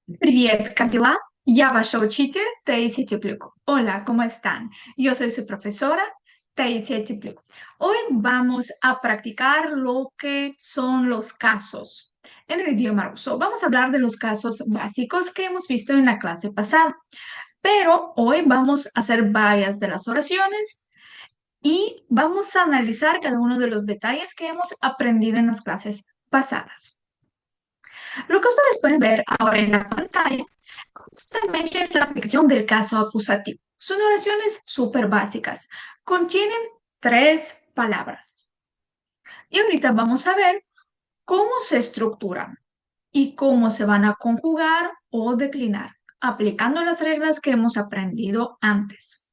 Привет, как дела? Я ваша учитель Таисия Теплюк. Hola, ¿cómo están? Yo soy su profesora Taisия Теплюк. Hoy vamos a practicar lo que son los casos en el idioma ruso. Vamos a hablar de los casos básicos que hemos visto en la clase pasada, pero hoy vamos a hacer varias de las oraciones y vamos a analizar cada uno de los detalles que hemos aprendido en las clases pasadas. Lo que ustedes pueden ver ahora en la pantalla justamente es la aplicación del caso acusativo. Son oraciones súper básicas. Contienen tres palabras. Y ahorita vamos a ver cómo se estructuran y cómo se van a conjugar o declinar, aplicando las reglas que hemos aprendido antes.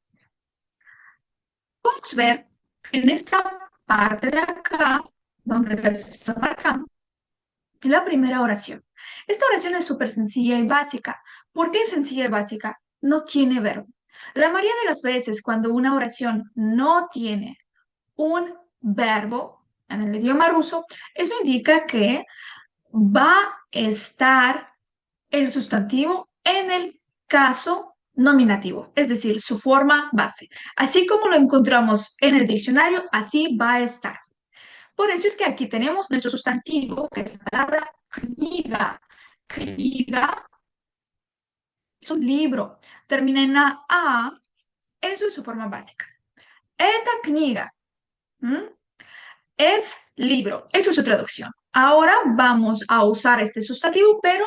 Podemos ver en esta parte de acá, donde les estoy marcando, la primera oración. Esta oración es súper sencilla y básica. ¿Por qué es sencilla y básica? No tiene verbo. La mayoría de las veces cuando una oración no tiene un verbo en el idioma ruso, eso indica que va a estar el sustantivo en el caso nominativo, es decir, su forma base. Así como lo encontramos en el diccionario, así va a estar. Por eso es que aquí tenemos nuestro sustantivo, que es la palabra kniga. Kniga es un libro. Termina en la A. Eso es su forma básica. Esta kniga es libro. Eso es su traducción. Ahora vamos a usar este sustantivo, pero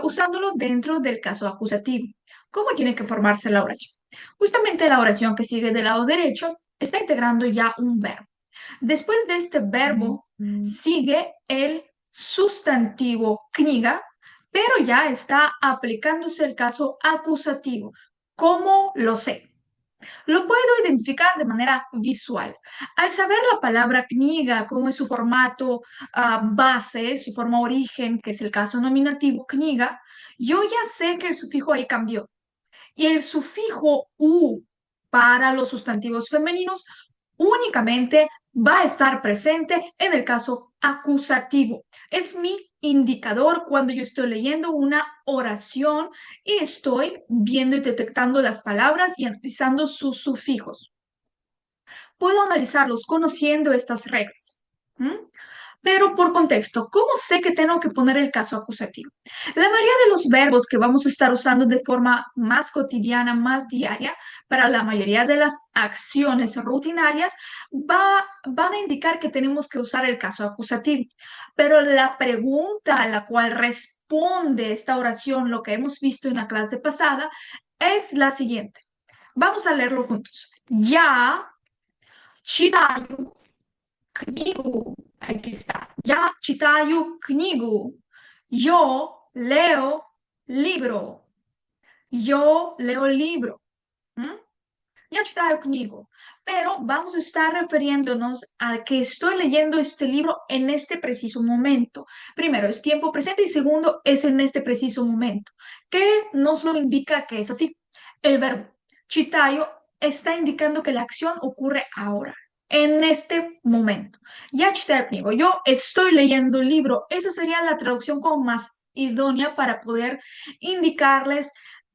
usándolo dentro del caso acusativo. ¿Cómo tiene que formarse la oración? Justamente la oración que sigue del lado derecho está integrando ya un verbo. Después de este verbo sigue el sustantivo kniga, pero ya está aplicándose el caso acusativo. ¿Cómo lo sé? Lo puedo identificar de manera visual. Al saber la palabra kniga, cómo es su formato base, su forma origen, que es el caso nominativo kniga, yo ya sé que el sufijo ahí cambió. Y el sufijo u para los sustantivos femeninos únicamente va a estar presente en el caso acusativo. Es mi indicador cuando yo estoy leyendo una oración y estoy viendo y detectando las palabras y analizando sus sufijos. Puedo analizarlos conociendo estas reglas. ¿Mm? Pero por contexto, ¿cómo sé que tengo que poner el caso acusativo? La mayoría de los verbos que vamos a estar usando de forma más cotidiana, más diaria, para la mayoría de las acciones rutinarias, van a indicar que tenemos que usar el caso acusativo. Pero la pregunta a la cual responde esta oración, lo que hemos visto en la clase pasada, es la siguiente. Vamos a leerlo juntos. Ya, читаю книгу. Aquí está. Я читаю книгу. Yo leo libro. Yo leo libro. ¿Mm? Ya читаю книгу. Pero vamos a estar refiriéndonos a que estoy leyendo este libro en este preciso momento. Primero, es tiempo presente y segundo, es en este preciso momento. ¿Qué nos lo indica que es así? El verbo читаю está indicando que la acción ocurre ahora, en este momento. Ya читаю книгу. Yo estoy leyendo el libro. Esa sería la traducción como más idónea para poder indicarles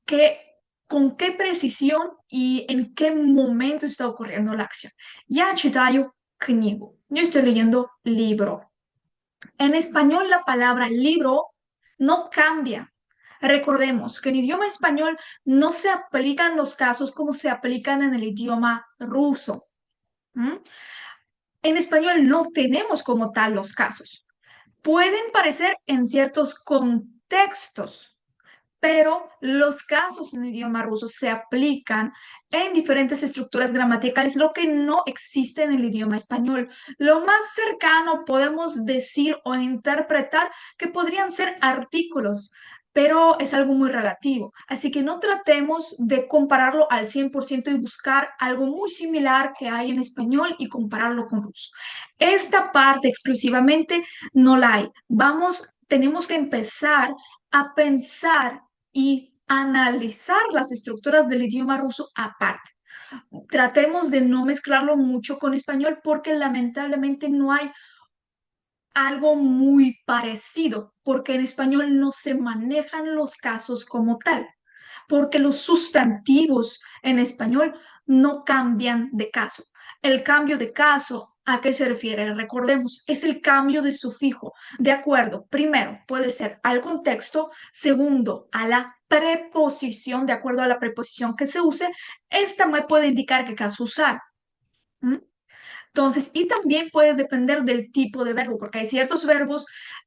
que con qué precisión y en qué momento está ocurriendo la acción. Я читаю книгу. Yo estoy leyendo libro. En español la palabra libro no cambia. Recordemos que en idioma español no se aplican los casos como se aplican en el idioma ruso. ¿Mm? En español no tenemos como tal los casos. Pueden parecer en ciertos contextos, pero los casos en idioma ruso se aplican en diferentes estructuras gramaticales, lo que no existe en el idioma español. Lo más cercano podemos decir o interpretar que podrían ser artículos, pero es algo muy relativo. Así que no tratemos de compararlo al 100% y buscar algo muy similar que hay en español y compararlo con ruso. Esta parte exclusivamente no la hay. Tenemos que empezar a pensar y analizar las estructuras del idioma ruso aparte. Tratemos de no mezclarlo mucho con español porque lamentablemente no hay algo muy parecido, porque en español no se manejan los casos como tal, porque los sustantivos en español no cambian de caso. El cambio de caso, ¿a qué se refiere? Recordemos, es el cambio de sufijo. De acuerdo, primero puede ser al contexto, segundo a la preposición, de acuerdo a la preposición que se use, esta me puede indicar qué caso usar. ¿Mm? Entonces, y también puede depender del tipo de verbo, porque hay ciertos verbos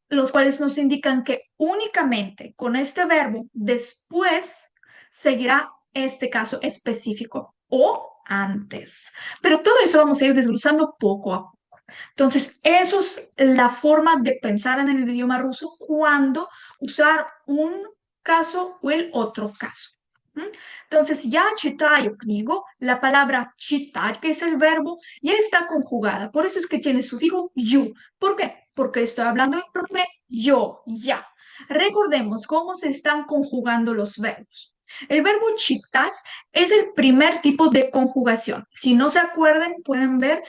los cuales nos indican que únicamente con este verbo después seguirá este caso específico o antes. Pero todo eso vamos a ir desglosando poco a poco. Entonces, eso es la forma de pensar en el idioma ruso cuando usar un caso o el otro caso. ¿Mm? Entonces, ya читаю книгу, la palabra читать, que es el verbo, ya está conjugada. Por eso es que tiene sufijo yu. ¿Por qué? Porque estoy hablando en pronombre yo, ya. Recordemos cómo se están conjugando los verbos. El verbo читать es el primer tipo de conjugación. Si no se acuerdan, pueden ver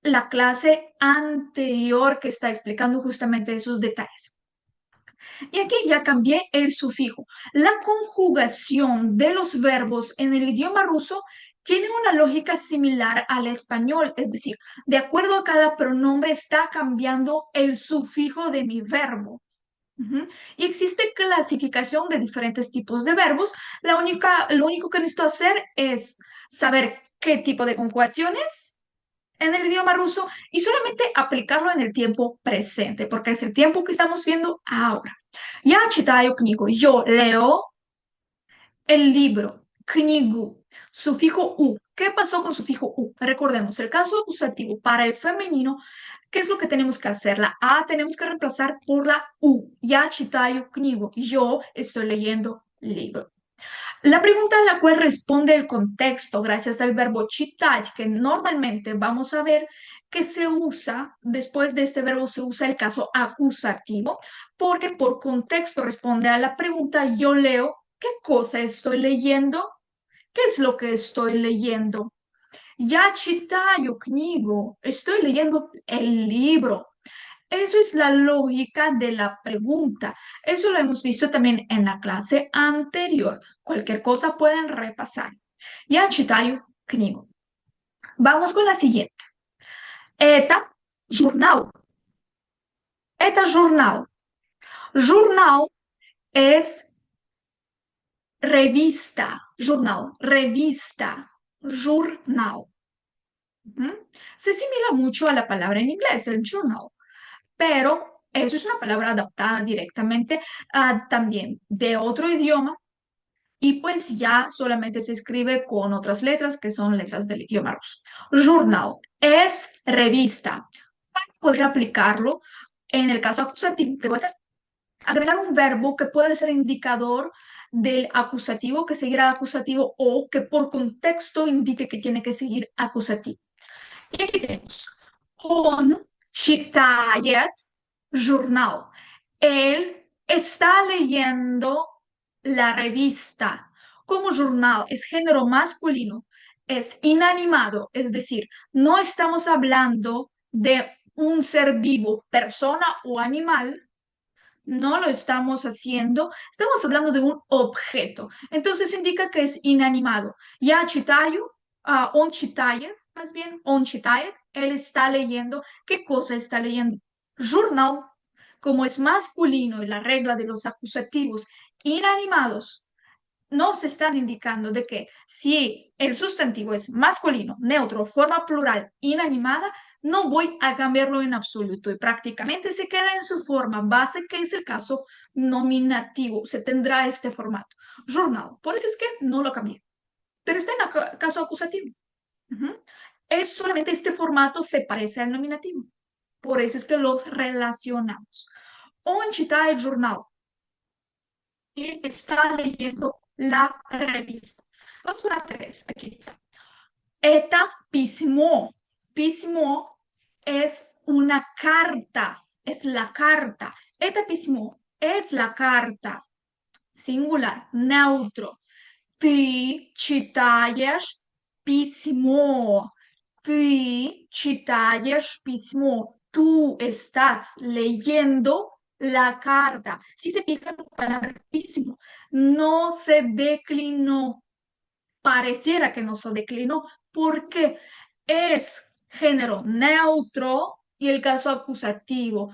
la clase anterior que está explicando justamente esos detalles. Y aquí ya cambié el sufijo. La conjugación de los verbos en el idioma ruso tiene una lógica similar al español, es decir, de acuerdo a cada pronombre está cambiando el sufijo de mi verbo. Ujú. Y existe clasificación de diferentes tipos de verbos. Lo único que necesito hacer es saber qué tipo de conjugaciones en el idioma ruso y solamente aplicarlo en el tiempo presente, porque es el tiempo que estamos viendo ahora. Я читаю книгу. Yo leo el libro. Книгу. Sufijo u. ¿Qué pasó con sufijo u? Recordemos, el caso acusativo para el femenino, ¿qué es lo que tenemos que hacer? La a tenemos que reemplazar por la u. Я читаю книгу. Yo estoy leyendo libro. La pregunta a la cual responde el contexto gracias al verbo читать, que normalmente vamos a ver que se usa, después de este verbo se usa el caso acusativo, porque por contexto responde a la pregunta yo leo, ¿qué cosa estoy leyendo? ¿Qué es lo que estoy leyendo? Я читаю книгу, estoy leyendo el libro. Eso es la lógica de la pregunta. Eso lo hemos visto también en la clase anterior. Cualquier cosa pueden repasar. Я читаю книгу. Vamos con la siguiente. Это журнал. Это журнал. Журнал es revista. Журнал. Revista. Journal. Ujú. Se asimila mucho a la palabra en inglés, el journal, pero eso es una palabra adaptada directamente también de otro idioma y pues ya solamente se escribe con otras letras que son letras del idioma ruso. Journal es revista. Para poder aplicarlo en el caso acusativo, ¿qué voy a hacer? Agregar un verbo que puede ser indicador del acusativo, que seguirá acusativo o que por contexto indique que tiene que seguir acusativo. Y aquí tenemos, он читает журнал. Él está leyendo la revista. Como journal es género masculino, es inanimado, es decir, no estamos hablando de un ser vivo, persona o animal, no lo estamos haciendo, estamos hablando de un objeto. Entonces indica que es inanimado. Ya читаю, он читает, más bien, он читает, él está leyendo. ¿Qué cosa está leyendo? Journal. Como es masculino y la regla de los acusativos inanimados nos están indicando de que si el sustantivo es masculino, neutro, forma plural, inanimada, no voy a cambiarlo en absoluto y prácticamente se queda en su forma base, que es el caso nominativo. Se tendrá este formato. Journal. Por eso es que no lo cambié. Pero está en el caso acusativo. Ujú. Es solamente este formato se parece al nominativo. Por eso es que los relacionamos. Он читает журнал. Él está leyendo la revista. Vamos a la 3, aquí está. Eta pismo. Pismo es una carta, es la carta. Eta pismo es la carta. Singular, neutro. Ты читаешь письмо. Ты читаешь письмо. tú estás leyendo la carta. Si se fijan, la palabra rapidísimo no se declinó. Pareciera que no se declinó porque es género neutro y el caso acusativo.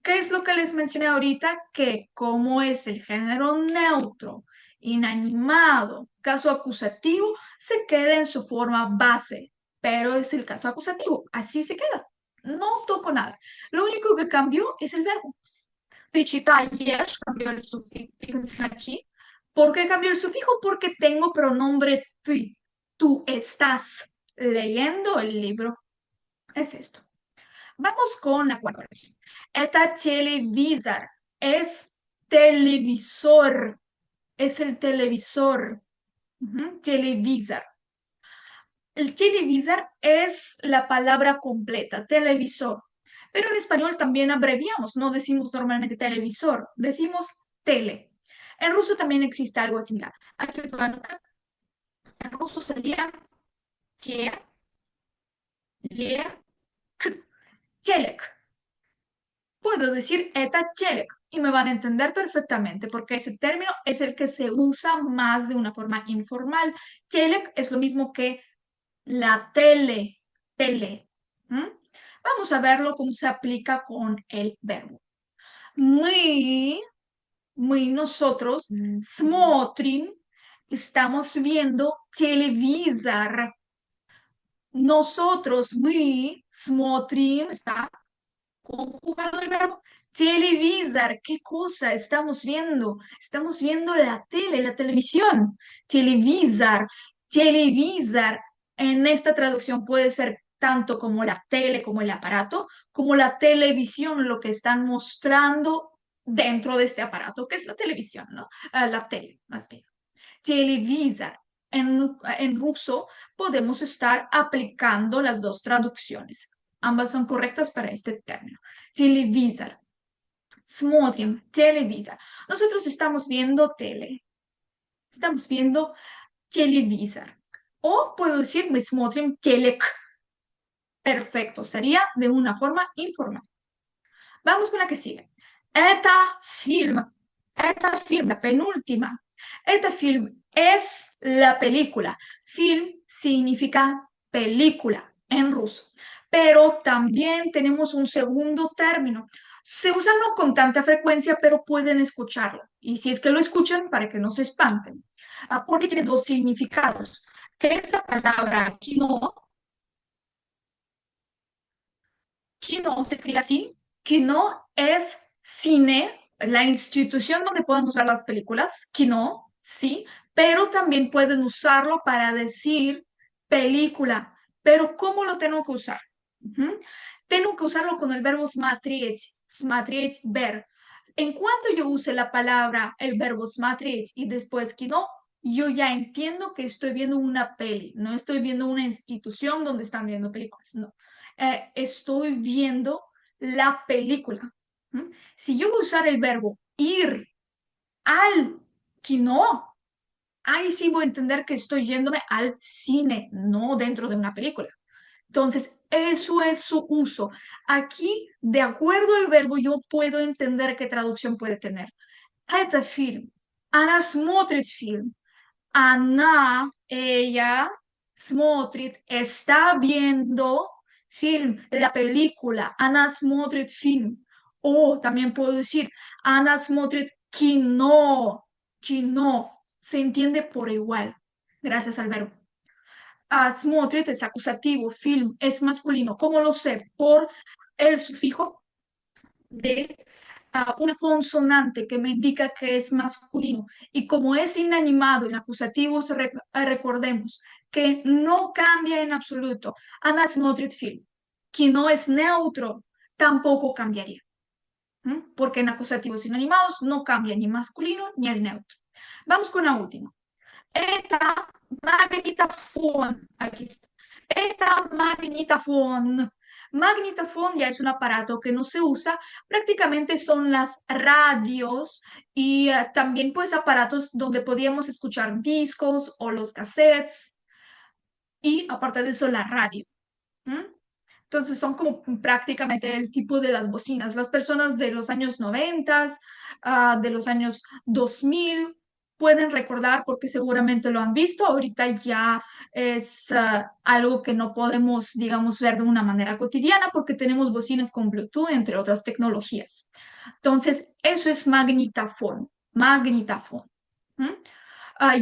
¿Qué es lo que les mencioné ahorita? Que como es el género neutro, inanimado, caso acusativo, se queda en su forma base, pero es el caso acusativo, así se queda. No toco nada. Lo único que cambió es el verbo. Digital cambió el sufijo, fíjense aquí. ¿Por qué cambió el sufijo? Porque tengo pronombre ti. Tú estás leyendo el libro. Es esto. Vamos con la cuarta oración. Eta televisor es televisor. Es el televisor. Televisor. El televisor es la palabra completa, televisor. Pero en español también abreviamos, no decimos normalmente televisor, decimos tele. En ruso también existe algo similar. Aquí les voy a anotar. En ruso sería te, le, k, telek. Puedo decir eta telek y me van a entender perfectamente porque ese término es el que se usa más de una forma informal. Telek es lo mismo que la tele, tele. ¿Mm? Vamos a verlo cómo se aplica con el verbo. Мы, nosotros, смотрим, estamos viendo телевизор. Nosotros, мы, смотрим, está conjugado el verbo. Televisor, ¿qué cosa estamos viendo? Estamos viendo la tele, la televisión. Televisor, televisor. En esta traducción puede ser tanto como la tele, como el aparato, como la televisión, lo que están mostrando dentro de este aparato, que es la televisión, ¿no? La tele, más bien. Televisor. En ruso podemos estar aplicando las dos traducciones. Ambas son correctas para este término. Телевизор. Смотрим телевизор. Nosotros estamos viendo tele. Estamos viendo телевизор. O puedo decir, мы смотрим телек. Perfecto. Sería de una forma informal. Vamos con la que sigue. Это фильм. Это фильм, la penúltima. Это фильм es la película. Film significa película en ruso. Pero también tenemos un segundo término. Se usa no con tanta frecuencia, pero pueden escucharlo. Y si es que lo escuchan, para que no se espanten. Porque tiene dos significados. ¿Qué es la palabra kino? Kino se escribe así. Kino es cine, la institución donde podemos ver las películas. Kino, sí, pero también pueden usarlo para decir película. Pero ¿cómo lo tengo que usar? Tengo que usarlo con el verbo смотреть, ver. En cuanto yo use la palabra, el verbo смотреть y después kino, yo ya entiendo que estoy viendo una peli, no estoy viendo una institución donde están viendo películas, no. Estoy viendo la película. Si yo voy a usar el verbo ir al kino, ahí sí voy a entender que estoy yéndome al cine, no dentro de una película. Entonces, eso es su uso. Aquí, de acuerdo al verbo, yo puedo entender qué traducción puede tener. Это фильм. Она смотрит фильм. Ella, смотрит, está viendo film, la película. Она смотрит film. O también puedo decir, Ana смотрит кино. Кино. Se entiende por igual, gracias al verbo. Смотрит es acusativo, film es masculino. ¿Cómo lo sé? Por el sufijo de una consonante que me indica que es masculino. Y como es inanimado en acusativos, recordemos que no cambia en absoluto. Ana смотрит film. Que no es neutro, tampoco cambiaría. Porque en acusativos inanimados no cambia ni masculino ni el neutro. Vamos con la última. Eta magnetofón. Aquí está. Eta magnetofón. Magnetofón ya es un aparato que no se usa, prácticamente son las radios y también pues aparatos donde podíamos escuchar discos o los cassettes y aparte de eso la radio. Entonces son como prácticamente el tipo de las bocinas. Las personas de los años 90, de los años 2000, pueden recordar porque seguramente lo han visto. Ahorita ya es algo que no podemos, digamos, ver de una manera cotidiana porque tenemos bocinas con Bluetooth, entre otras tecnologías. Entonces, eso es magnitafón, magnitafón. ¿Mm?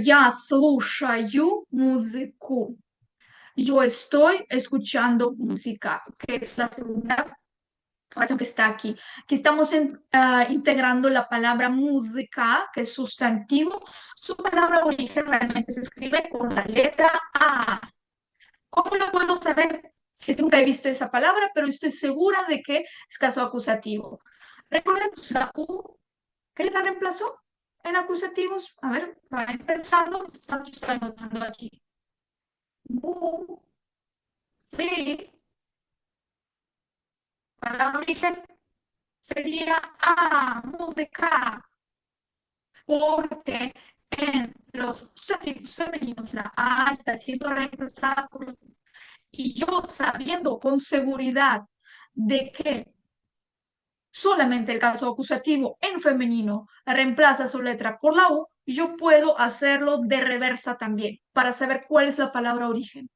Я слушаю музыку. Yo estoy escuchando música, que es la segunda oración que está aquí. Aquí estamos integrando la palabra música, que es sustantivo. Su palabra origen realmente se escribe con la letra A. ¿Cómo lo puedo saber? Si nunca he visto esa palabra, pero estoy segura de que es caso acusativo. Recuerden, pues, la U, ¿qué la reemplazó en acusativos? A ver, va empezando, estoy anotando aquí. Mu, sí, palabra origen sería A, música, porque en los sustantivos femeninos la A está siendo reemplazada por... Y yo sabiendo con seguridad de que solamente el caso acusativo en femenino reemplaza su letra por la U, yo puedo hacerlo de reversa también para saber cuál es la palabra origen.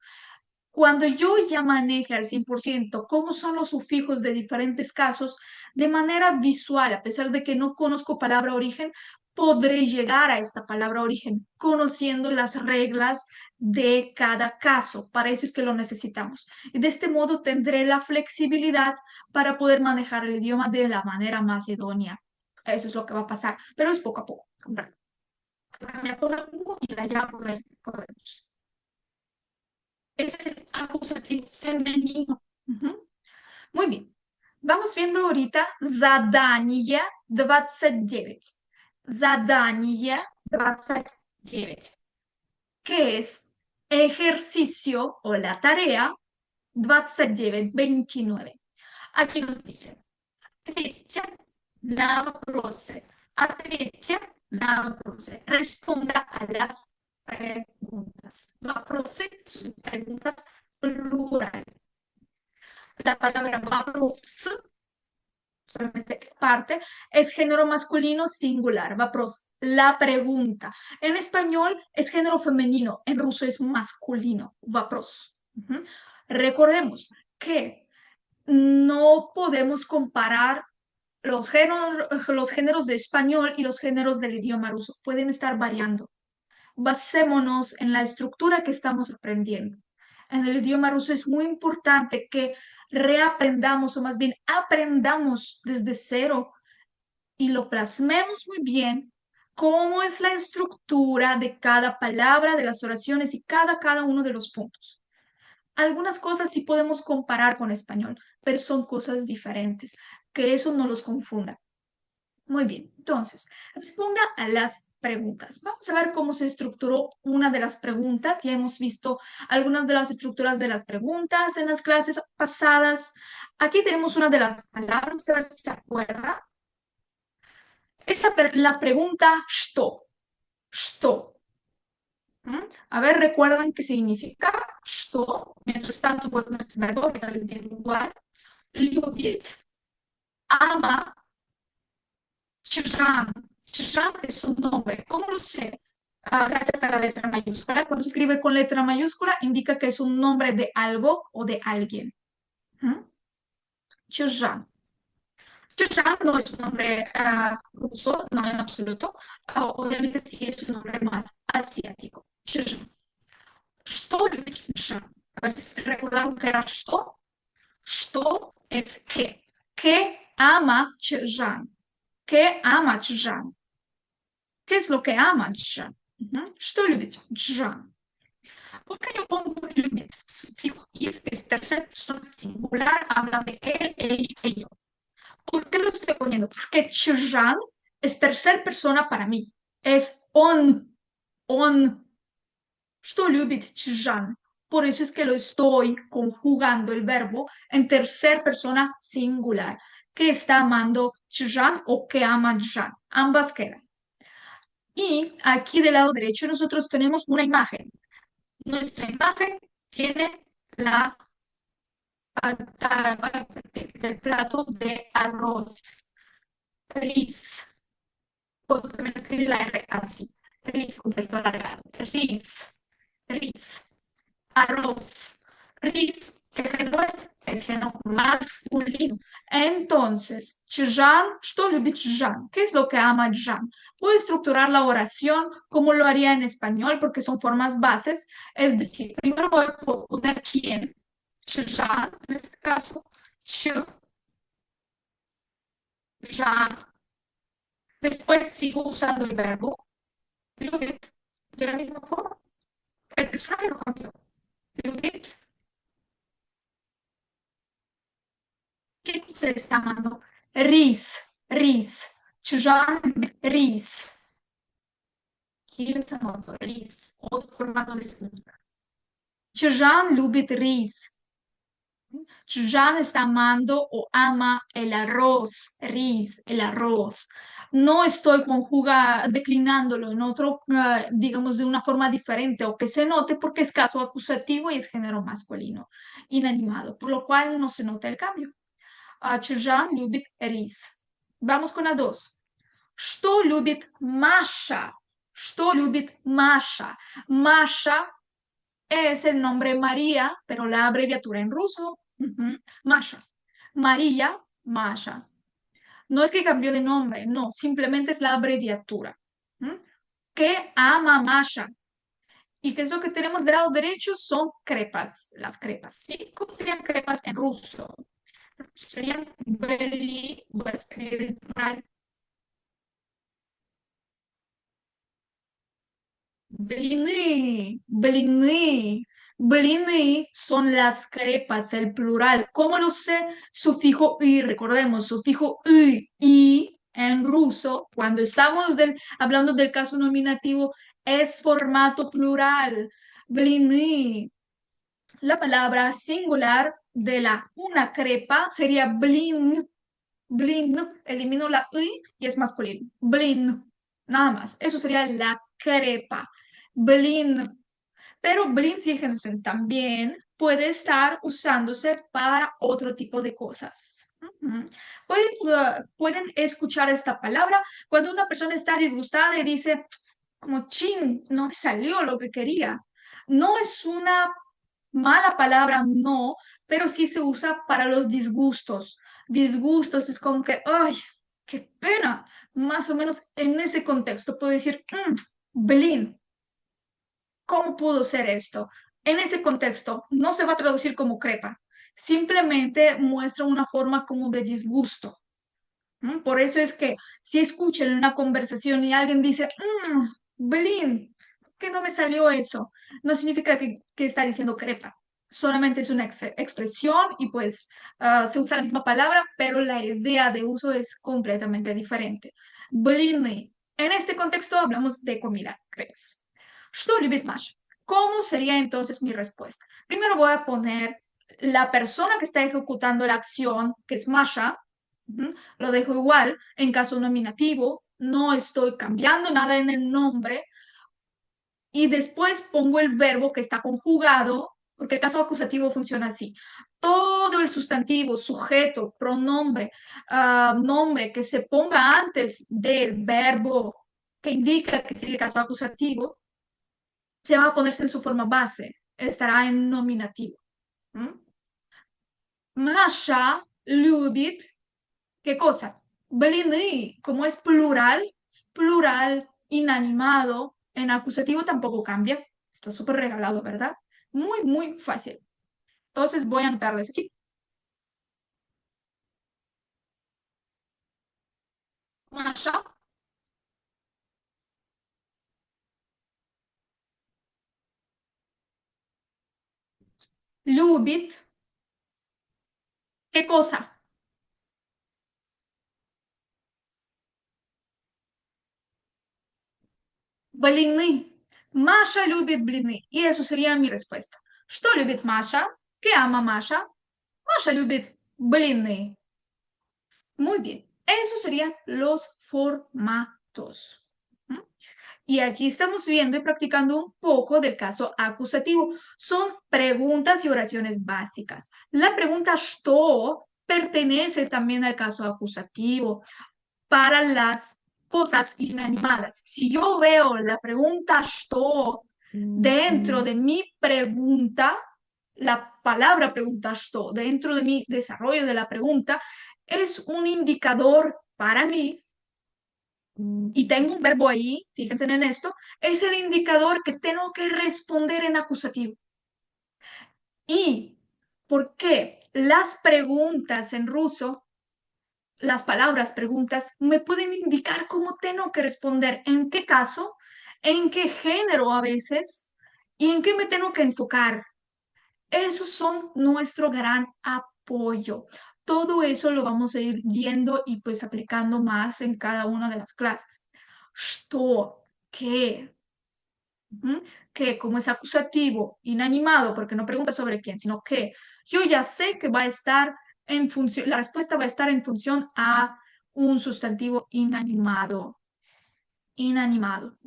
Cuando yo ya maneje al 100% cómo son los sufijos de diferentes casos, de manera visual, a pesar de que no conozco palabra origen, podré llegar a esta palabra origen, conociendo las reglas de cada caso. Para eso es que lo necesitamos. Y de este modo tendré la flexibilidad para poder manejar el idioma de la manera más idónea. Eso es lo que va a pasar, pero es poco a poco. Y la ya podemos. Ese es el acusativo femenino. Ujú. Muy bien. Vamos viendo ahorita задание 29. Задание 29. ¿Qué es? Ejercicio o la tarea 29. Aquí nos dice, ответьте на вопросы. Ответьте на вопросы. Responda a las preguntas. Вопросы son preguntas plural. La palabra вопрос solamente es parte, es género masculino singular, вопрос, la pregunta. En español es género femenino, en ruso es masculino, вопрос. Ujú. Recordemos que no podemos comparar los géneros de español y los géneros del idioma ruso. Pueden estar variando. Basémonos en la estructura que estamos aprendiendo. En el idioma ruso es muy importante que reaprendamos o más bien aprendamos desde cero y lo plasmemos muy bien cómo es la estructura de cada palabra, de las oraciones y cada uno de los puntos. Algunas cosas sí podemos comparar con español, pero son cosas diferentes, que eso no los confunda. Muy bien, entonces, responda a las preguntas. Vamos a ver cómo se estructuró una de las preguntas. Ya hemos visto algunas de las estructuras de las preguntas en las clases pasadas. Aquí tenemos una de las palabras, a ver si se acuerda. La pregunta что. Что. ¿Mm? A ver, ¿recuerdan qué significa что? Mientras tanto, pues nuestro verbo, ahorita les digo igual. Любит, ama, Chirran. Chirran es un nombre. ¿Cómo lo sé? Gracias a la letra mayúscula. Cuando se escribe con letra mayúscula, indica que es un nombre de algo o de alguien. ¿Mm? Chirran. Chirran no es un nombre ruso, no en absoluto. Obviamente sí es un nombre más asiático. Chirran. Что любит Chirran? A ver si recordaron que era что. Что es qué. ¿Qué ama Chirran? ¿Qué ama Chirran? ¿Qué es lo que ama Джан? Что любит Джан? ¿Por qué yo pongo любит? Sufijo ir es tercera persona singular, habla de él, ello. ¿Por qué lo estoy poniendo? Porque Джан es tercera persona para mí. Es on. Что любит Джан? Por eso es que lo estoy conjugando el verbo en tercera persona singular. ¿Qué está amando Джан o qué ama Джан? Ambas quedan. Y aquí del lado derecho nosotros tenemos una imagen. Nuestra imagen tiene la a partir del plato de arroz. Riz. Puedo también escribir la R así. Riz, con el alargado. Riz. Riz. Arroz. Riz. ¿Qué género es? Es género masculino. Entonces, Чжан, что любит Чжан? ¿Qué es lo que ama Чжан? Puedo estructurar la oración como lo haría en español porque son formas bases. Es decir, primero voy a poner quién. Чжан, en este caso. Чжан. Después sigo usando el verbo любит de la misma forma. El personaje no cambió. Любит. ¿Qué se está amando? Riz, riz. Чужан, riz. ¿Quién está amando? Riz. Otro formato de escritura. Чужан любит riz. Чужан está amando o ama el arroz, riz, el arroz. No estoy declinándolo en otro, digamos, de una forma diferente o que se note porque es caso acusativo y es género masculino, inanimado, por lo cual no se nota el cambio. Чужан любит рис. Vamos con la dos. Что любит Masha? Что любит Masha? Masha es el nombre María, pero la abreviatura en ruso. Masha. María, Masha. No es que cambió de nombre, no, simplemente es la abreviatura. ¿Mm? ¿Qué ama Masha? ¿Y qué es lo que tenemos del lado derecho? Son crepas, las crepas. ¿Sí? ¿Cómo serían crepas en ruso? Serían voy a escribir en plural, blины, blины. Blины son las crepas, el plural. ¿Cómo lo sé? Sufijo y, recordemos, sufijo y en ruso, cuando estamos hablando del caso nominativo, es formato plural. Blины. La palabra singular de la una crepa sería blin. Blin. Elimino la y es masculino. Blin. Nada más. Eso sería la crepa. Blin. Pero blin, fíjense, también puede estar usándose para otro tipo de cosas. Pueden escuchar esta palabra cuando una persona está disgustada y dice, como chin, no me salió lo que quería. No es una mala palabra, no, pero sí se usa para los disgustos. Disgustos es como que, ay, qué pena. Más o menos en ese contexto puedo decir, blin. ¿Cómo pudo ser esto? En ese contexto, no se va a traducir como crepa, simplemente muestra una forma como de disgusto. Por eso es que si escuchan una conversación y alguien dice, Belín, ¿por qué no me salió eso? No significa que está diciendo crepa, solamente es una expresión y pues se usa la misma palabra, pero la idea de uso es completamente diferente. Блины. En este contexto hablamos de comida, crepas. Что любит Маша? ¿Cómo sería entonces mi respuesta? Primero voy a poner la persona que está ejecutando la acción, que es Masha. Lo dejo igual en caso nominativo, no estoy cambiando nada en el nombre y después pongo el verbo que está conjugado, porque el caso acusativo funciona así. Todo el sustantivo, sujeto, pronombre, nombre que se ponga antes del verbo que indica que es el caso acusativo, se va a ponerse en su forma base, estará en nominativo. Masha любит. ¿Qué cosa? Bliny, como es plural, plural, inanimado, en acusativo tampoco cambia. Está súper regalado, ¿verdad? Muy, muy fácil. Entonces voy a anotarles aquí. Masha, любит. ¿Qué cosa? Блины. Маша любит блины. Y eso sería mi respuesta. Что любит Маша? ¿Qué ama Masha? Masha любит блины. Muy bien. Esos serían los formatos. Y aquí estamos viendo y practicando un poco del caso acusativo. Son preguntas y oraciones básicas. La pregunta что pertenece también al caso acusativo para las cosas inanimadas. Si yo veo la pregunta что dentro de mi pregunta, la palabra pregunta что dentro de mi desarrollo de la pregunta es un indicador para mí y tengo un verbo ahí, fíjense en esto, es el indicador que tengo que responder en acusativo. ¿Y por qué las preguntas en ruso, las palabras preguntas, me pueden indicar cómo tengo que responder, en qué caso, en qué género a veces y en qué me tengo que enfocar? Esos son nuestro gran apoyo. Todo eso lo vamos a ir viendo y pues aplicando más en cada una de las clases. Что, qué, que como es acusativo, inanimado, porque no pregunta sobre quién, sino que yo ya sé que va a estar en función, la respuesta va a estar en función a un sustantivo inanimado. Inanimado.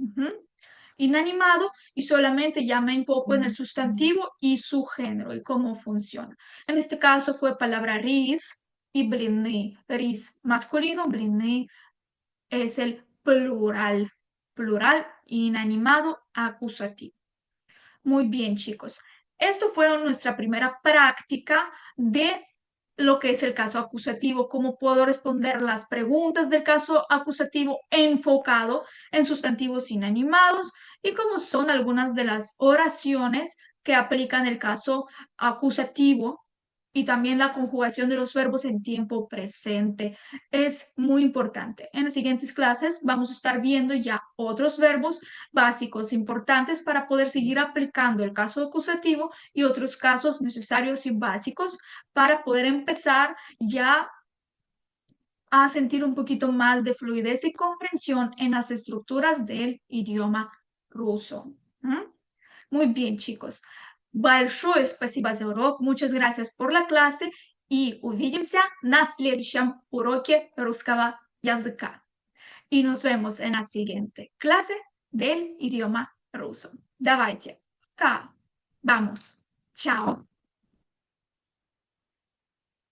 Inanimado y solamente ya me enfoco en el sustantivo y su género y cómo funciona. En este caso fue palabra ris y blini. Ris masculino, blini es el plural. Plural, inanimado, acusativo. Muy bien, chicos. Esto fue nuestra primera práctica de lo que es el caso acusativo, cómo puedo responder las preguntas del caso acusativo enfocado en sustantivos inanimados y cómo son algunas de las oraciones que aplican el caso acusativo y también la conjugación de los verbos en tiempo presente. Es muy importante. En las siguientes clases vamos a estar viendo ya otros verbos básicos importantes para poder seguir aplicando el caso acusativo y otros casos necesarios y básicos para poder empezar ya a sentir un poquito más de fluidez y comprensión en las estructuras del idioma ruso. Muy bien, chicos. Большое спасибо за урок. Muchas gracias por la clase и увидимся на следующем уроке русского языка. Y nos vemos en la siguiente clase del idioma ruso. Давайте. Пока. Vamos. Chao.